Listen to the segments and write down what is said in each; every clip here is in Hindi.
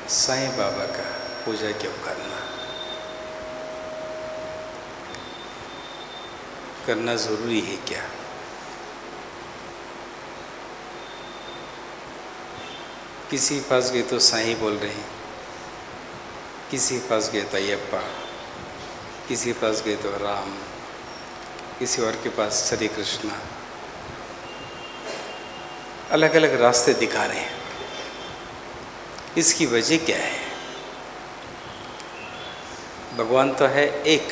साईं बाबा का पूजा क्यों करना ज़रूरी है क्या? किसी के पास गए तो साईं बोल रहे हैं, किसी के पास गए तो अयप्पा, किसी के पास गए तो राम, किसी और के पास श्री कृष्णा। अलग अलग रास्ते दिखा रहे हैं। इसकी वजह क्या है? भगवान तो है एक,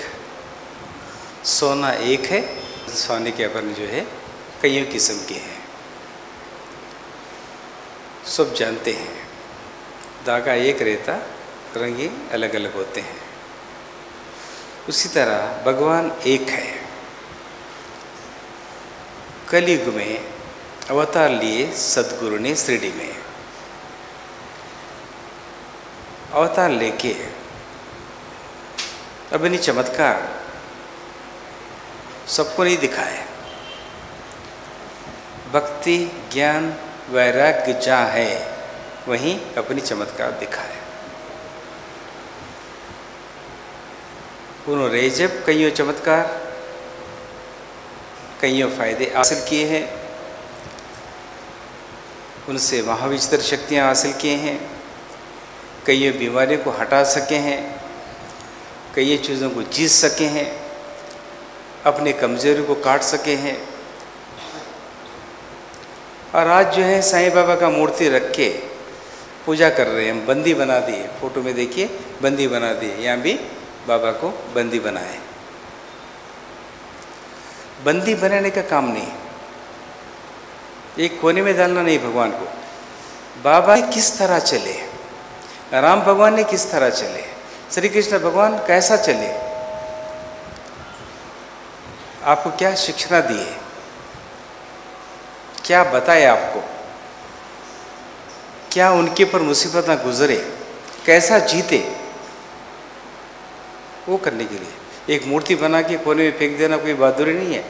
सोना एक है, सोने के आभरण जो है कईयों किस्म के हैं, सब जानते हैं। धागा एक रहता, रंगे अलग अलग होते हैं। उसी तरह भगवान एक है। कलयुग में अवतार लिए सदगुरु ने शिरडी में। अवतार लेके अपनी चमत्कार सबको नहीं दिखाए। भक्ति, ज्ञान, वैराग्य जहाँ है वहीं अपनी चमत्कार दिखाए। उन्होंने जब कईयों चमत्कार, कईयों फायदे हासिल किए हैं, उनसे महाविचित्र शक्तियाँ हासिल किए हैं, कई बीमारियों को हटा सके हैं, कई चीज़ों को जीत सके हैं, अपने कमजोरी को काट सके हैं। और आज जो है साईं बाबा का मूर्ति रख के पूजा कर रहे हैं। हम बंदी बना दिए, फोटो में देखिए बंदी बना दिए। यहाँ भी बाबा को बंदी बनाए। बंदी बनाने का काम नहीं, एक कोने में डालना नहीं भगवान को। बाबा किस तरह चले, राम भगवान ने किस तरह चले, श्री कृष्ण भगवान कैसा चले, आपको क्या शिक्षा दिए, क्या बताए आपको, क्या उनके पर मुसीबत ना गुजरे, कैसा जीते, वो करने के लिए एक मूर्ति बना के कोने में फेंक देना कोई बहादुरी नहीं है।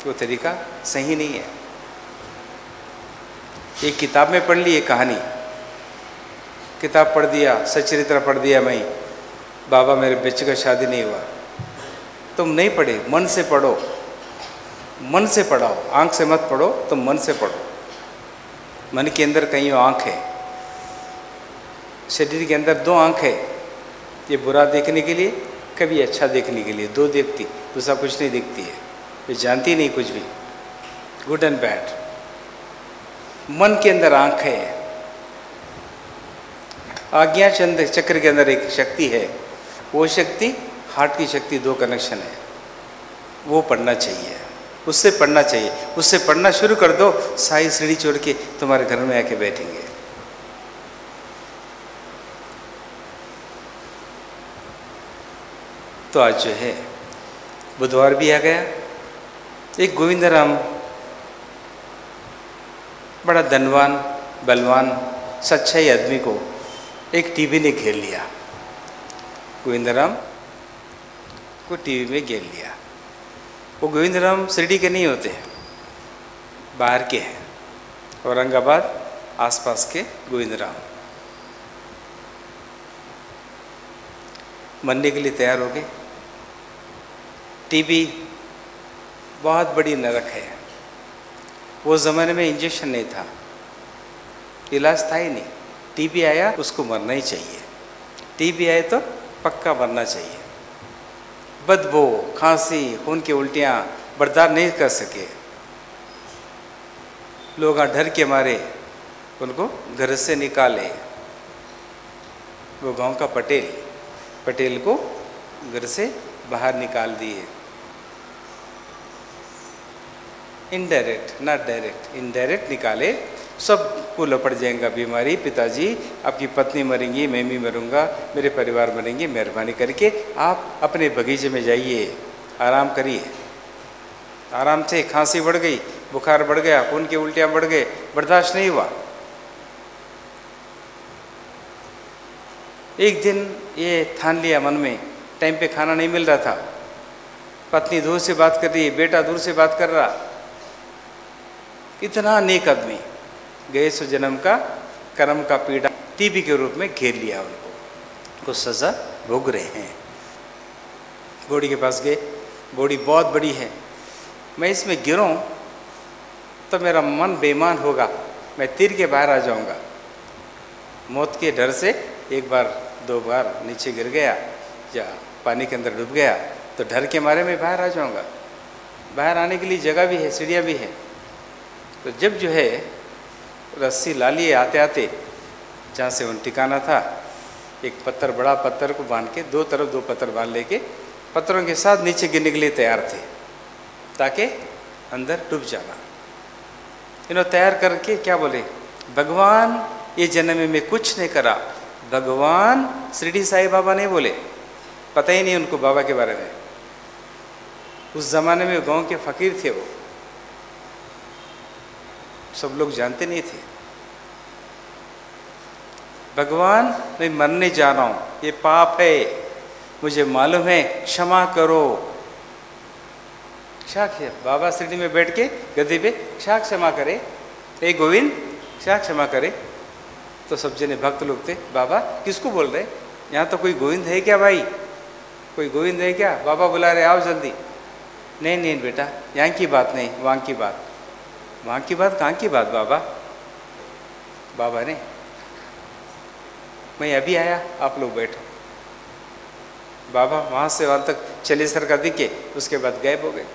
वो तरीका सही नहीं है। एक किताब में पढ़ ली एक कहानी, किताब पढ़ दिया, सच्चरित्र पढ़ दिया, मैं बाबा मेरे बच्चे का शादी नहीं हुआ। तुम नहीं पढ़े, मन से पढ़ो, मन से पढ़ाओ, आंख से मत पढ़ो, तुम मन से पढ़ो। मन के अंदर कहीं आंख है, शरीर के अंदर दो आंख है, ये बुरा देखने के लिए, कभी अच्छा देखने के लिए। दो देखती, दूसरा कुछ नहीं देखती है, ये जानती नहीं कुछ भी, गुड एंड बैड। मन के अंदर आंख है। आज्ञा चक्र के अंदर एक शक्ति है, वो शक्ति हार्ट की शक्ति, दो कनेक्शन है, वो पढ़ना चाहिए, उससे पढ़ना चाहिए। उससे पढ़ना शुरू कर दो, साई सीढ़ी छोड़ के तुम्हारे घर में आके बैठेंगे। तो आज जो है बुधवार भी आ गया। एक गोविंदराम बड़ा धनवान, बलवान, सच्चाई आदमी को एक टीवी ने घेर लिया। गोविंदराम को टीवी में घेर लिया। वो गोविंदराम शिरडी के नहीं होते, बाहर के हैं, औरंगाबाद आसपास के गोविंदराम। मरने के लिए तैयार हो गए। टीबी बहुत बड़ी नरक है। वो ज़माने में इंजेक्शन नहीं था, इलाज था ही नहीं। टीबी आया, उसको मरना ही चाहिए। टीबी आए तो पक्का मरना चाहिए। बदबू, खांसी, खून की उल्टियाँ बर्दाश्त नहीं कर सके। लोग डर के मारे उनको घर से निकाले। वो गांव का पटेल को घर से बाहर निकाल दिए। इनडायरेक्ट, नॉट डायरेक्ट, इनडायरेक्ट निकाले। सबको लपट जाएगा बीमारी। पिताजी, आपकी पत्नी मरेंगी, मैं भी मरूंगा, मेरे परिवार मरेंगे, मेहरबानी करके आप अपने बगीचे में जाइए, आराम करिए। आराम से खांसी बढ़ गई, बुखार बढ़ गया, खून की उल्टियाँ बढ़ गए, बर्दाश्त नहीं हुआ। एक दिन ये ठान लिया मन में, टाइम पे खाना नहीं मिल रहा था, पत्नी दूर से बात कर रही है, बेटा दूर से बात कर रहा। इतना नेक आदमी, गए सो जन्म का कर्म का पीड़ा टीबी के रूप में घेर लिया उनको, वो सज़ा भोग रहे हैं। बॉडी के पास गए, बॉडी बहुत बड़ी है, मैं इसमें गिरूं तो मेरा मन बेईमान होगा, मैं तीर के बाहर आ जाऊंगा। मौत के डर से एक बार दो बार नीचे गिर गया या पानी के अंदर डूब गया तो डर के मारे मैं बाहर आ जाऊंगा। बाहर आने के लिए जगह भी है, सीढ़ियाँ भी है। तो जब जो है रस्सी ला लिए आते आते जहाँ से उन ठिकाना था, एक पत्थर, बड़ा पत्थर को बांध के दो तरफ दो पत्थर बांध लेके पत्थरों के साथ नीचे गिरने के लिए तैयार थे ताकि अंदर डूब जाना। इन्होंने तैयार करके क्या बोले, भगवान ये जन्म में मैं कुछ नहीं करा, भगवान शिरडी साईं बाबा नहीं बोले, पता ही नहीं उनको बाबा के बारे में। उस जमाने में गांव के फकीर थे, वो सब लोग जानते नहीं थे। भगवान मैं मरने जा रहा हूँ, ये पाप है, मुझे मालूम है, क्षमा करो। क्षमा किया बाबा शिरडी में बैठ के गद्दी पे, क्षमा करे, हे गोविंद क्षमा करे। तो सब जने भक्त लोग थे, बाबा किसको बोल रहे, यहाँ तो कोई गोविंद है क्या भाई, कोई गोविंद है क्या, बाबा बुला रहे आओ जल्दी। नहीं नहीं बेटा, यहाँ की बात नहीं, वहाँ की बात। वहाँ की बात कहाँ की बात बाबा? बाबा ने, मैं अभी आया, आप लोग बैठो। बाबा वहाँ से वहाँ तक चले सर का दिखे, उसके बाद गायब हो गए।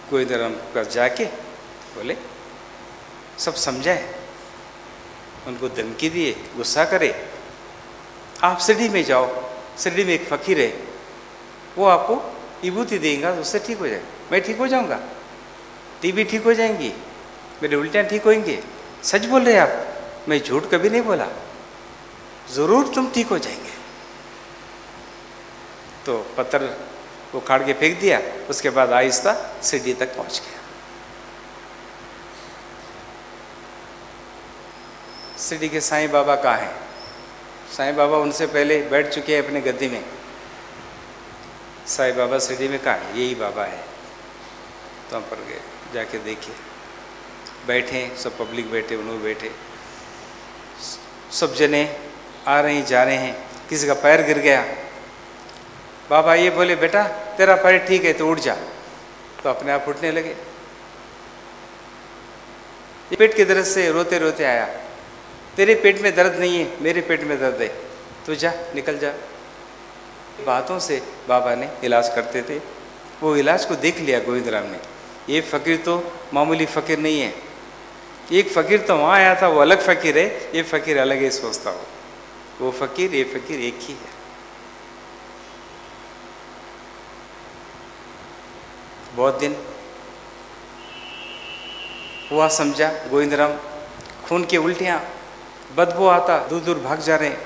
कोई धर्म का जाके बोले, सब समझाए, उनको धमकी दिए, गुस्सा करे, आप शिरडी में जाओ, शिरडी में एक फकीर है, वो आपको विभूति देगा, उससे ठीक हो जाएगा। मैं ठीक हो जाऊंगा, टीबी ठीक हो जाएंगी, मेरे उल्टियाँ ठीक होंगे। सच बोल रहे आप, मैं झूठ कभी नहीं बोला, ज़रूर तुम ठीक हो जाएंगे। तो पत्थर वो उखाड़ के फेंक दिया, उसके बाद आहिस्ता शिरडी तक पहुंच गया। शिरडी के साईं बाबा कहाँ हैं? साईं बाबा उनसे पहले बैठ चुके हैं अपने गद्दी में। साईं बाबा शिरडी में कहाँ है? यही बाबा है। तो हम पर गए, जाके देखिए, बैठे, सब पब्लिक बैठे, उन्होंने बैठे, सब जने आ रहे हैं जा रहे हैं। किसी का पैर गिर गया, बाबा ये बोले, बेटा तेरा पैर ठीक है तो उठ जा, तो अपने आप उठने लगे। पेट के दर्द से रोते रोते आया, तेरे पेट में दर्द नहीं है, मेरे पेट में दर्द है, तो जा निकल जा। बातों से बाबा ने इलाज करते थे, वो इलाज को देख लिया गोविंद राम ने। ये फ़कीर तो मामूली फ़कीर नहीं है, एक फ़कीर तो वहाँ आया था, वो अलग फ़कीर है, ये फ़कीर अलग है सोचता हो। वो फ़कीर ये फ़कीर एक ही है। बहुत दिन हुआ, समझा गोविंद राम, खून की उल्टियाँ, बदबू आता, दूर दूर भाग जा रहे हैं,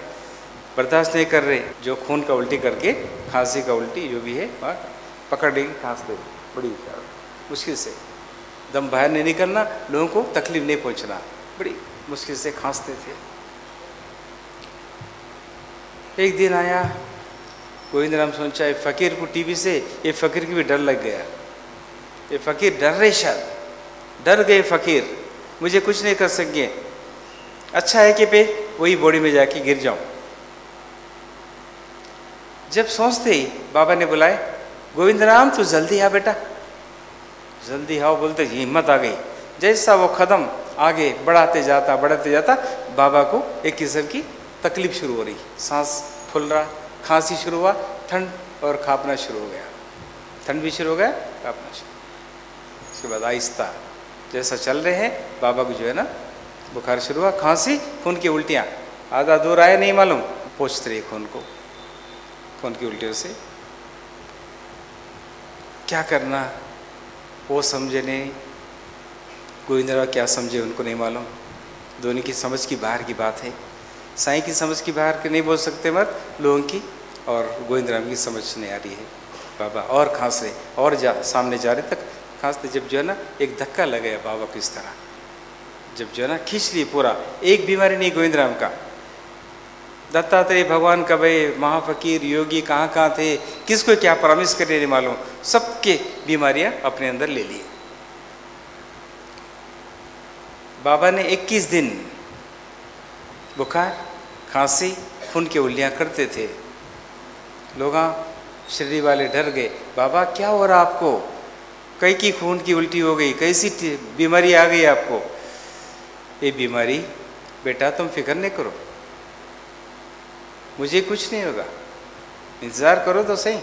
बर्दाश्त नहीं कर रहे। जो खून का उल्टी करके, खांसी का उल्टी जो भी है पकड़ लेगी, खांस दे बड़ी मुश्किल से, दम बाहर नहीं निकलना, लोगों को तकलीफ नहीं पहुंचना, बड़ी मुश्किल से खांसते थे। एक दिन आया, गोविंद राम सोचा ये फ़कीर को टीबी से, ये फ़कीर की भी डर लग गया, ये फ़कीर डर रहे, शायद डर गए फ़कीर, मुझे कुछ नहीं कर सकेंगे, अच्छा है कि पे वही बॉडी में जाके गिर जाऊं। जब सोचते ही बाबा ने बुलाए, गोविंद राम तू जल्दी आ बेटा, जल्दी आओ बोलते ही हिम्मत आ गई। जैसा वो कदम आगे बढ़ाते जाता बाबा को एक किस्म की तकलीफ शुरू हो रही, सांस फूल रहा, खांसी शुरू हुआ, ठंड और कांपना शुरू हो गया, ठंड भी शुरू हो गया, कांपना शुरू। उसके बाद आहिस्ता जैसा चल रहे हैं, बाबा को जो है ना बुखार शुरू हुआ, खांसी, खून की उल्टियाँ, आधा दूर आए नहीं मालूम, पहुँचते रहे खून को, खून की उल्टियों से। क्या करना वो समझे नहीं, गोविंद राम क्या समझे उनको नहीं मालूम, दोनों की समझ की बाहर की बात है। साईं की समझ की बाहर के नहीं बोल सकते मत लोगों की, और गोविंद राम की समझ नहीं आ रही है। बाबा और खांस रहे, और सामने जा रहे तक खांसते, जब जो है ना एक धक्का लग गया बाबा को इस तरह, जब जो है ना खींच लिए पूरा, एक बीमारी नहीं गोविंद राम का। दत्तात्रेय भगवान कबे, महाफकीर योगी कहाँ कहाँ थे, किसको क्या प्रॉमिस करने नहीं मालूम, सबके बीमारियां अपने अंदर ले ली। बाबा ने 21 दिन बुखार, खांसी, खून की उल्टियाँ करते थे। लोग शिरडी वाले डर गए, बाबा क्या हो रहा आपको, कई की खून की उल्टी हो गई, कैसी बीमारी आ गई आपको। ये बीमारी बेटा तुम फिक्र नहीं करो, मुझे कुछ नहीं होगा, इंतज़ार करो तो सही।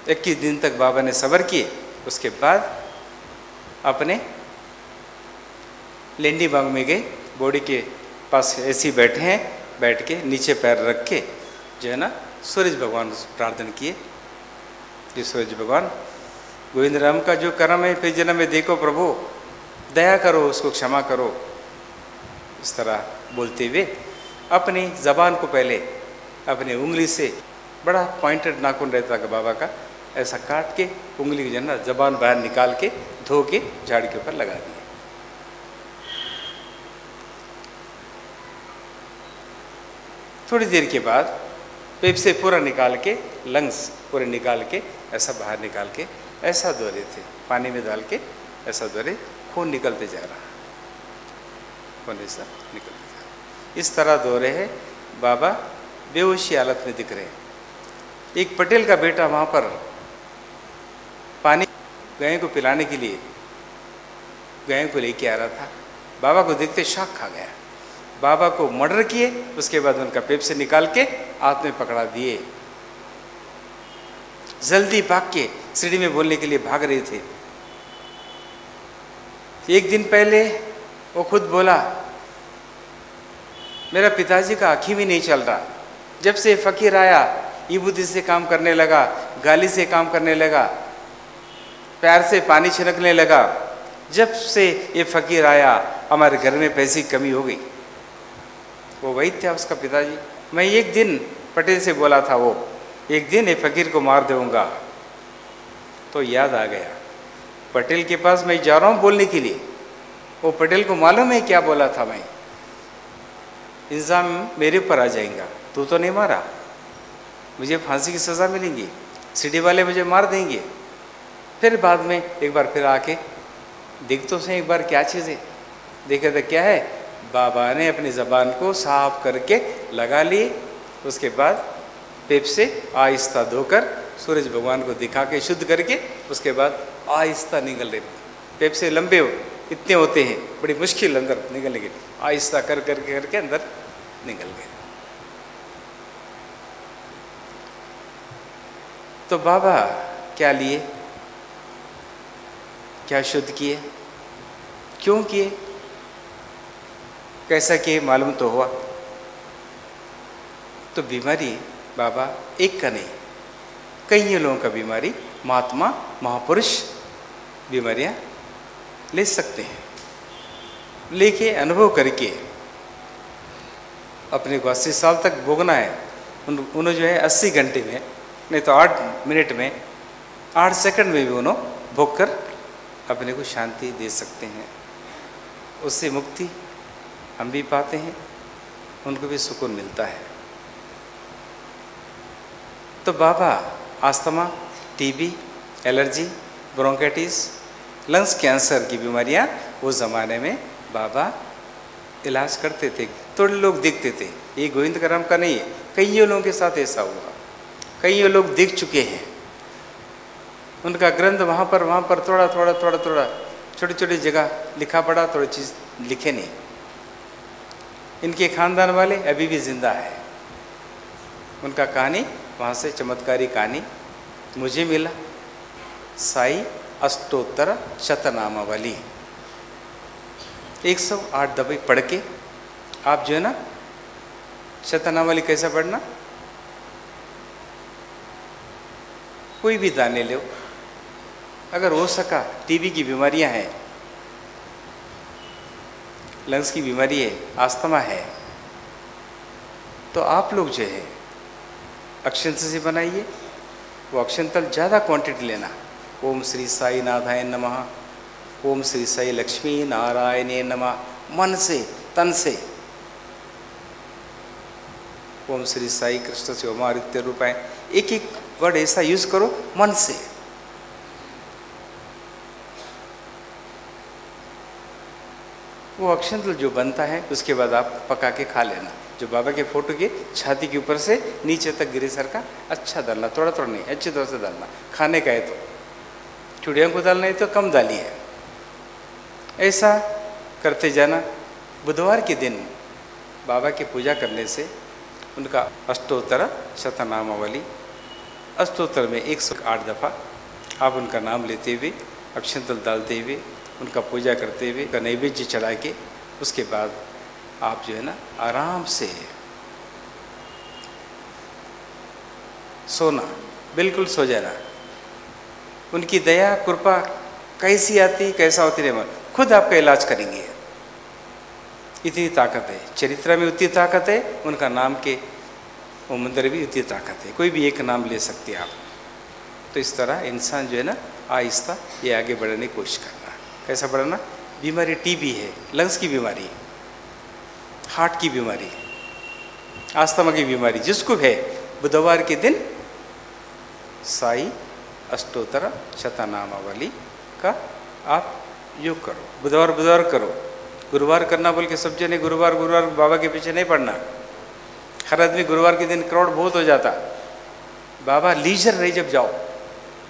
21 दिन तक बाबा ने सब्र किए। उसके बाद अपने लेंडी बाग में गए, बॉडी के पास ऐसे ही बैठे हैं, बैठ के नीचे पैर रख के जो है ना सूरज भगवान से प्रार्थना किए कि सूरज भगवान गोविंद राम का जो कर्म है फिर जन्म में देखो प्रभु, दया करो, उसको क्षमा करो। इस तरह बोलते हुए अपनी ज़बान को पहले अपनी उंगली से, बड़ा पॉइंटेड नाखून रहता है बाबा का, ऐसा काट के उंगली की जो है ना ज़बान बाहर निकाल के धो के झाड़ के ऊपर लगा दिए। थोड़ी देर के बाद पेट से पूरा निकाल के, लंग्स पूरे निकाल के ऐसा बाहर निकाल के ऐसा धो रहे थे, पानी में डाल के ऐसा धो रहे, खून निकलते जा रहा, खून ऐसा निकलते जा रहा। इस तरह धो रहे हैं, बाबा बेहोशी हालत में दिख रहे। एक पटेल का बेटा वहाँ पर पानी गाय को पिलाने के लिए गाय को लेके आ रहा था, बाबा को देखते शॉक खा गया। बाबा को मर्डर किए, उसके बाद उनका पेट से निकाल के हाथ में पकड़ा दिए। जल्दी भाग के सीढ़ी में बोलने के लिए भाग रहे थे। एक दिन पहले वो खुद बोला, मेरा पिताजी का आँखी भी नहीं चल रहा, जब से फकीर आया ईबुद्धि से काम करने लगा, गाली से काम करने लगा, प्यार से पानी छिड़कने लगा। जब से ये फकीर आया हमारे घर में पैसे की कमी हो गई। वो वही था उसका पिताजी। मैं एक दिन पटेल से बोला था, वो एक दिन ये फकीर को मार दूंगा, तो याद आ गया पटेल के पास मैं जा रहा हूँ बोलने के लिए। वो पटेल को मालूम है क्या बोला था मैं, इल्ज़ाम मेरे ऊपर आ जाएगा, तू तो नहीं मारा, मुझे फांसी की सज़ा मिलेगी, सिटी वाले मुझे मार देंगे। फिर बाद में एक बार फिर आके देख तो सही एक बार क्या चीज़ है, देखे तो क्या है, बाबा ने अपनी ज़बान को साफ करके लगा लिए। उसके बाद पेप से आहिस्ता धोकर सूरज भगवान को दिखा के शुद्ध करके उसके बाद आहिस्ता निकल रहे। पेप से लंबे इतने होते हैं, बड़ी मुश्किल अंदर निकलने के, आहिस्ता कर करके करके अंदर निकल गए। तो बाबा क्या लिए, क्या शुद्ध किए, क्यों किए, कैसा किए, मालूम तो हुआ। तो बीमारी बाबा एक का नहीं, कई लोगों का बीमारी महात्मा महापुरुष बीमारियां ले सकते हैं, लेके अनुभव करके अपने को 80 साल तक भोगना है। उन्होंने जो है 80 घंटे में, नहीं तो 8 मिनट में, 8 सेकंड में भी उन्होंने भोग कर अपने को शांति दे सकते हैं। उससे मुक्ति हम भी पाते हैं, उनको भी सुकून मिलता है। तो बाबा asthma, TB, allergy, bronchitis, lungs cancer की बीमारियां वो ज़माने में बाबा इलाज करते थे। थोड़े लोग दिखते थे, ये गोविंद करम का नहीं है, कई लोगों के साथ ऐसा हुआ, कई लोग दिख चुके हैं। उनका ग्रंथ वहाँ पर थोड़ा छोटी छोटी जगह लिखा पड़ा, थोड़ी चीज़ लिखे नहीं। इनके खानदान वाले अभी भी जिंदा है। उनका कहानी वहाँ से चमत्कारी कहानी मुझे मिला, साई अष्टोत्तर शतनामावली 108 दफे पढ़ के आप जो है ना, शतनामावली कैसा पढ़ना, कोई भी दाने लो, अगर हो सका, टीबी की बीमारियां हैं, लंग्स की बीमारी है, अस्थमा है, तो आप लोग जो है अक्षंत से बनाइए। वो अक्षंतल ज़्यादा क्वांटिटी लेना। ओम श्री साई नाथाय नमः, ओम श्री साई लक्ष्मी नारायणे नमः, मन से तन से। ओम श्री साई कृष्ण से ओमादित्य रूपाय, एक एक वर्ड ऐसा यूज करो मन से। वो अक्षंतल जो बनता है उसके बाद आप पका के खा लेना। जो बाबा के फोटो के छाती के ऊपर से नीचे तक गिरे सर का अच्छा डालना, थोड़ा थोड़ा नहीं, अच्छी तरह से डालना। खाने का है तो, चूड़ियों को डालना है तो कम डालिए। ऐसा करते जाना। बुधवार के दिन बाबा की पूजा करने से उनका अष्टोत्तर शतनामावली, अष्टोत्तर में 108 दफ़ा आप उनका नाम लेते हुए, अक्षंतल डालते हुए, उनका पूजा करते हुए, उनका नैवेद्य चढ़ा के, उसके बाद आप जो है ना आराम से सोना, बिल्कुल सो जाना। उनकी दया कृपा कैसी आती कैसा होती नहीं, खुद आपका इलाज करेंगे। इतनी ताकत है चरित्र में, उतनी ताकत है उनका नाम के वो मंदिर भी उतनी ताकत है। कोई भी एक नाम ले सकते हैं आप। तो इस तरह इंसान जो है ना आहिस्ता ये आगे बढ़ने की कोशिश करना। कैसा बढ़ना? बीमारी टीबी है, लंग्स की बीमारी, हार्ट की बीमारी, आस्थमा की बीमारी, जिसको है बुधवार के दिन साई अष्टोत्तर शतनामावली का आप योग करो। बुधवार बुधवार करो, गुरुवार करना बोल के सब जने गुरुवार गुरुवार बाबा के पीछे नहीं पड़ना। हर आदमी गुरुवार के दिन क्राउड बहुत हो जाता। बाबा लीजर रही जब जाओ,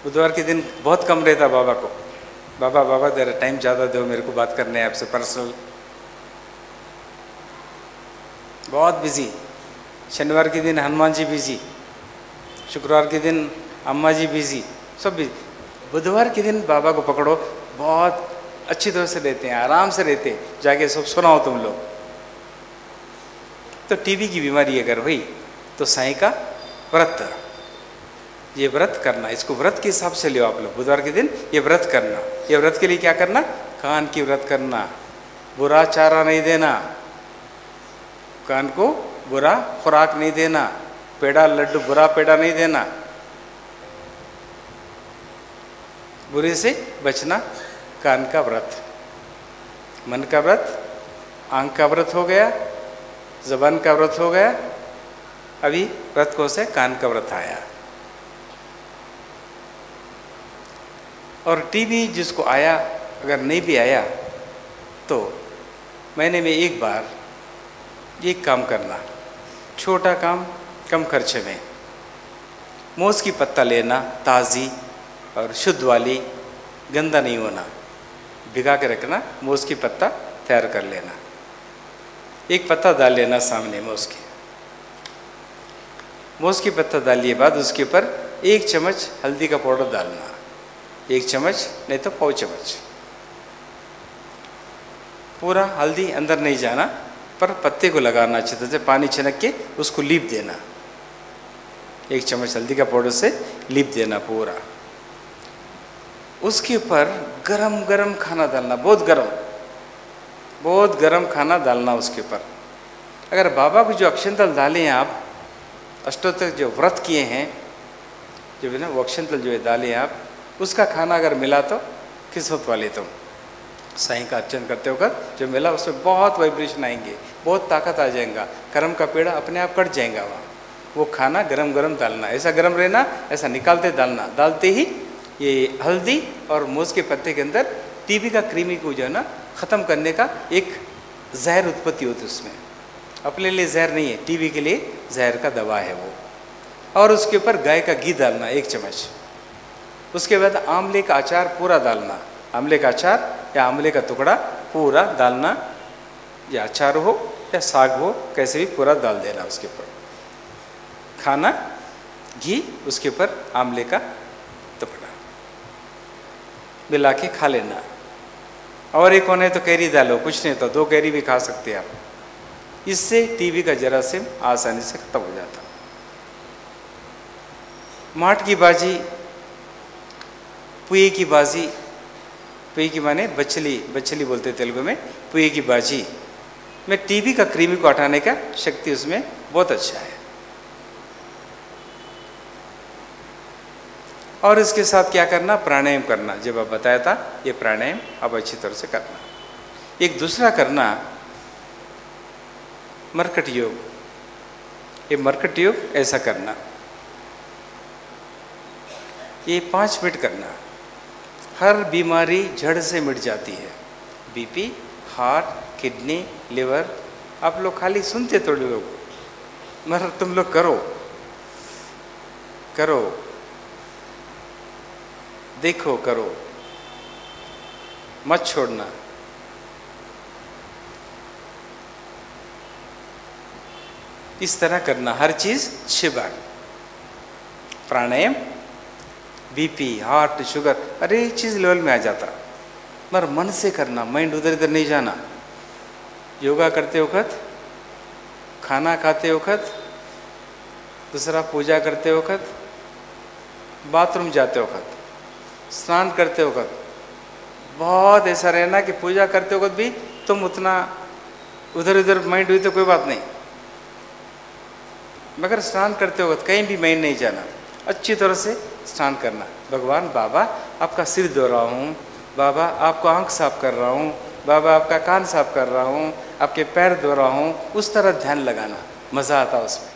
बुधवार के दिन बहुत कम रहता बाबा को। बाबा बाबा तेरा टाइम ज़्यादा दो, मेरे को बात करने है आपसे पर्सनल। बहुत बिजी। शनिवार के दिन हनुमान जी बिजी, शुक्रवार के दिन अम्मा जी बिजी, सब बिजी। बुधवार के दिन बाबा को पकड़ो, बहुत अच्छी तरह से रहते हैं, आराम से रहते हैं। जाके सब सुनाओ तुम लोग। तो टीबी की बीमारी अगर हुई तो साईं का व्रत, ये व्रत करना, इसको व्रत के हिसाब से लियो आप लोग। बुधवार के दिन ये व्रत करना। ये व्रत के लिए क्या करना? कान की व्रत करना, बुरा चारा नहीं देना, कान को बुरा खुराक नहीं देना, पेड़ा लड्डू बुरा पेड़ा नहीं देना, बुरे से बचना। कान का व्रत, मन का व्रत, आंख का व्रत हो गया, जबान का व्रत हो गया। अभी व्रत को से कान का व्रत आया। और टीबी जिसको आया, अगर नहीं भी आया तो महीने में एक बार एक काम करना, छोटा काम कम खर्चे में। मोस की पत्ता लेना, ताज़ी और शुद्ध वाली, गंदा नहीं होना, भिगा के रखना। मोस की पत्ता तैयार कर लेना, एक पत्ता डाल लेना सामने मोस की। मोस की पत्ता डालिए बाद उसके ऊपर 1 चम्मच हल्दी का पाउडर डालना, 1 चम्मच नहीं तो पाव चम्मच। पूरा हल्दी अंदर नहीं जाना, पर पत्ते को लगाना अच्छी तरह से, पानी छिनक के उसको लीप देना। 1 चम्मच हल्दी का पाउडर से लीप देना पूरा। उसके ऊपर गरम गरम खाना डालना, बहुत गरम खाना डालना उसके ऊपर। अगर बाबा को जो अक्षंतल डाले हैं आप, अष्टोत्तर जो व्रत किए हैं, जो है ना वो अक्षंतल जो है डाले हैं आप, उसका खाना अगर मिला तो किस्मत वाले तुम। साईं का अर्चन करते वक्त जो मिला उसमें बहुत वाइब्रेशन आएंगे, बहुत ताकत आ जाएगा, कर्म का पेड़ा अपने आप कट जाएगा वहाँ। वो खाना गरम गरम डालना, ऐसा गरम रहना, ऐसा निकालते डालना। डालते ही ये हल्दी और मोस के पत्ते के अंदर टीबी का कृमि को जो है ना ख़त्म करने का एक जहर उत्पत्ति होती है उसमें। अपने लिए जहर नहीं है, टीबी के लिए जहर का दवा है वो। और उसके ऊपर गाय का घी डालना 1 चम्मच। उसके बाद आंवले का अचार पूरा डालना, आंवले का अचार या आंवले का टुकड़ा पूरा डालना, या अचार हो या साग हो, कैसे भी पूरा डाल देना उसके ऊपर। खाना, घी, उसके ऊपर आंवले का टुकड़ा मिला के खा लेना। और एक होने तो कैरी डालो, कुछ नहीं तो 2 कैरी भी खा सकते हैं आप। इससे टीबी का जरासीम आसानी से खत्म हो जाता। माठ की बाजी, पुए की बाजी, पुए की माने बचली, बचली बोलते तेलुगु में, पुए की बाजी में टीबी का कृमि को हटाने का शक्ति उसमें बहुत अच्छा है। और इसके साथ क्या करना? प्राणायाम करना। जब आप बताया था ये प्राणायाम अब अच्छी तरह से करना। एक दूसरा करना मरकट योग। ये मरकट योग ऐसा करना, ये 5 मिनट करना। हर बीमारी जड़ से मिट जाती है। BP, heart, kidney, liver. आप लोग खाली सुनते थोड़े लोग, मगर तुम लोग करो करो, देखो, करो, मत छोड़ना। इस तरह करना हर चीज 6 बार। प्राणायाम, बीपी, हार्ट, शुगर, अरे एक चीज लेवल में आ जाता, मगर मन से करना, माइंड उधर इधर नहीं जाना। योगा करते वक्त, खाना खाते वक्त, दूसरा पूजा करते वक्त, बाथरूम जाते वक्त, स्नान करते वक्त, बहुत ऐसा रहना कि पूजा करते वक्त भी तुम उतना उधर उधर माइंड हुई तो कोई बात नहीं, मगर स्नान करते वक्त कहीं भी माइंड नहीं जाना, अच्छी तरह से स्नान करना। भगवान बाबा आपका सिर धो रहा हूँ, बाबा आपको आंख साफ कर रहा हूँ, बाबा आपका कान साफ कर रहा हूँ, आपके पैर धो रहा हूँ, उस तरह ध्यान लगाना, मज़ा आता उसमें।